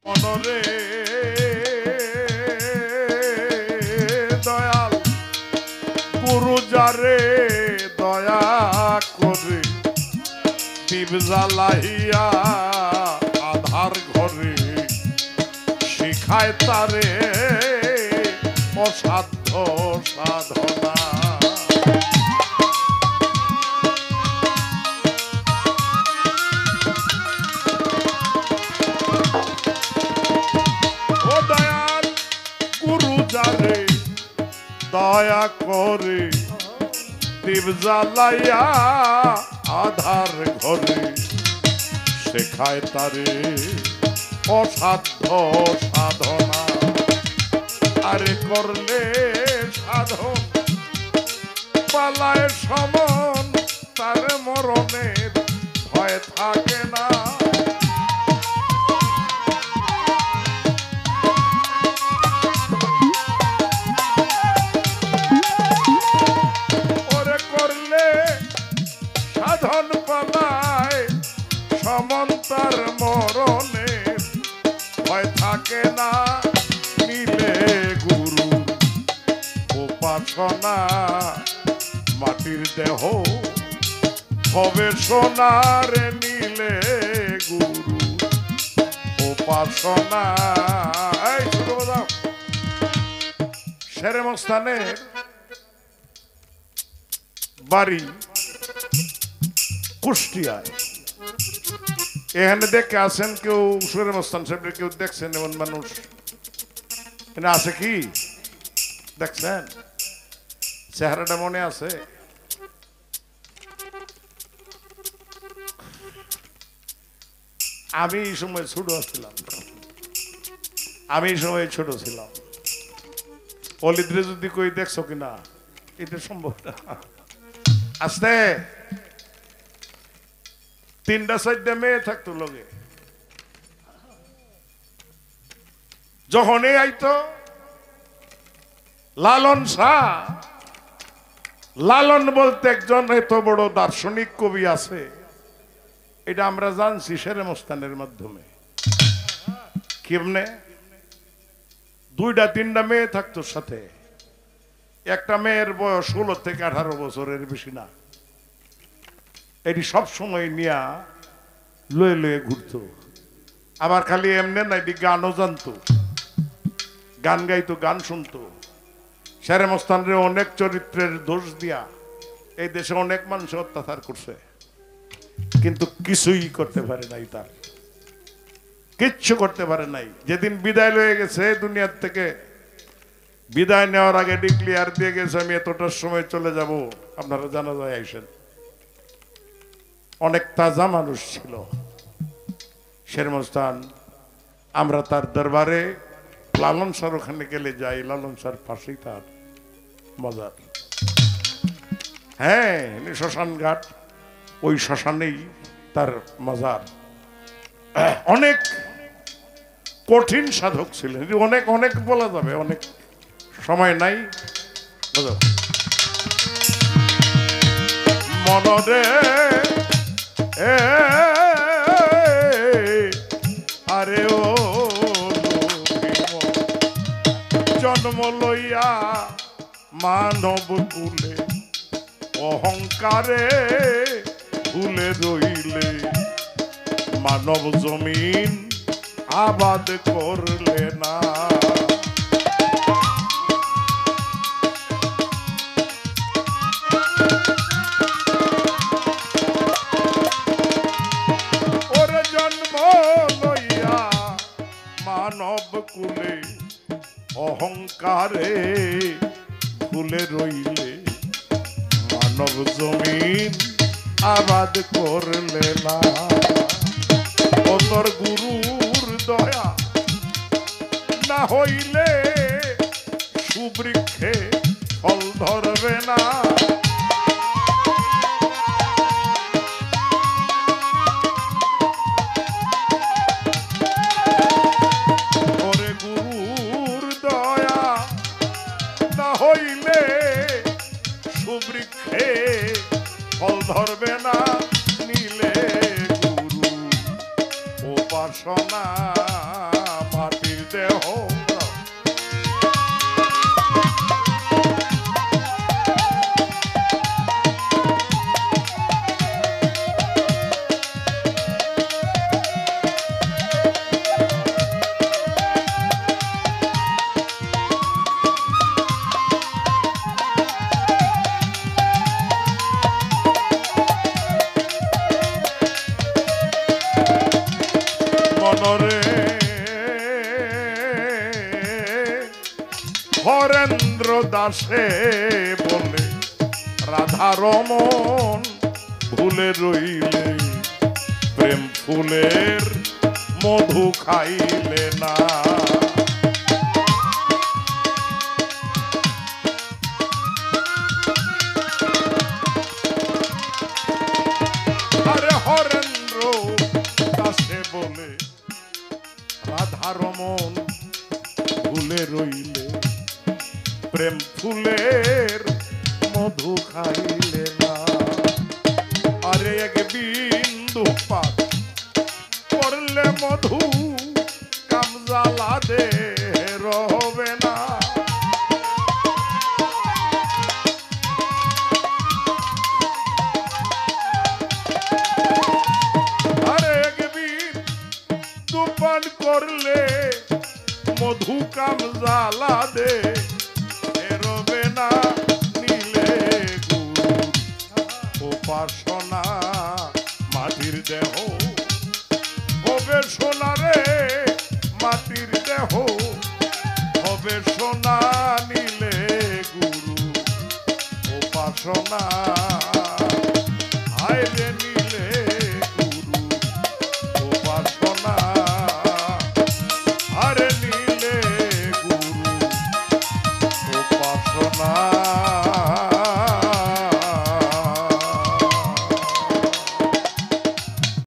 মনরে দয়াল গুরু যারে দয়া করে দীপ জ্বালাইয়া আধার ঘরে শিখায় তারে অসাধ্য সাধনা। ও দয়াল গুরু যারে দয়া করে দীপ জ্বালাইয়া আধার ঘরে শেখায় তারে অসাধ্য সাধনা। আরে করলে সাধন পালায় সমন তার মরণের ভয় থাকে না। ওরে করলে সাধন পালায় সমন তার মরণের ভয় থাকে না। নিলে গুরু উপাসনা মাটির দেহ হবে সোনার। নিলে গুরু উপাসনা। শেরে মস্তানের বাড়ি কুষ্টিয়ায়। এখানে দেখে আসেন কেউ শেরে মস্তান সাহেবের কেউ দেখছেন এমন মানুষ এখানে আছে কি দেখছেন? চেহারাটা মনে আছে? আমি এই সময় ছোট ছিলাম, অলিদ্রে যদি কই দেখছো কিনা এটা সম্ভব না। আসতে 3-4টা মেয়ে থাকতো লগে। যখনই আইতো লালন শাহ, লালন বলতে একজন এত বড় দার্শনিক কবি আছে, এটা আমরা জানছি শেরে মস্তানের মাধ্যমে। কেমনে 2-3টা মেয়ে থাকতো সাথে। একটা মেয়ের বয়স 16 থেকে 18 বছরের বেশি না। এটি সব সময় নিয়া লয়ে লয়ে ঘুরতো। আবার খালি এমনি না, এটি গানও জানতো, গান গাইতো, গান শুনতো। শেরে মস্তানরে অনেক চরিত্রের দোষ দিয়া এই দেশে অনেক মানুষ অত্যাচার করছে, কিন্তু কিছুই করতে পারে নাই, তার কিচ্ছু করতে পারে নাই। যেদিন বিদায় লয়ে গেছে দুনিয়ার থেকে, বিদায় নেওয়ার আগে ডিক্লিয়ার দিয়ে গেছে আমি এতটার সময় চলে যাব, আপনারা জানা যায় আইসেন। অনেক তাজা মানুষ ছিল শেরে মস্তান। আমরা তার দরবারে লালন স্যার ওখানে গেলে যাই, লালন স্যার পাশেই তার মজার। হ্যাঁ, শ্মশান ঘাট, ওই শ্মশানেই তার মজার। অনেক কঠিন সাধক ছিলেন, অনেক অনেক বলা যাবে, অনেক সময় নাই। মনরে আরে ও জন্ম লইয়া মানব কুলে অহংকারে ভুলে রইলে মানব জমিন আবাদ করলে না। ওরে জন্ম লইয়া মানব কুলে অহংকারে ভুলে রইলে মানব জমিন আবাদ করলে না। ও তোর গুরুর দয়া না হইলে সুবৃক্ষে ফল ধরবে না। ওরে গুরুর দয়া না হইলে সুবৃক্ষে ফল ধরবে না। নিলে গুরু উপাসনা হরেন্দ্র দাসে বলে রাধা রমন ভুলে রইলে প্রেম ফুলের মধু খাইলে না। আরে হরেন্দ্র দাসে বলে রাধা রমন ভুলে রইলে প্রেম ফুলের মধু খাইলে না। আরে এক বিন্দু পাত করলে মধু কামজালা দে রবে না। আরে এক বিন্দু পান করলে মধু কামজালা দে রবে না। নীলে গুরু উপাসনা মাটির দেহ হবে সোনারে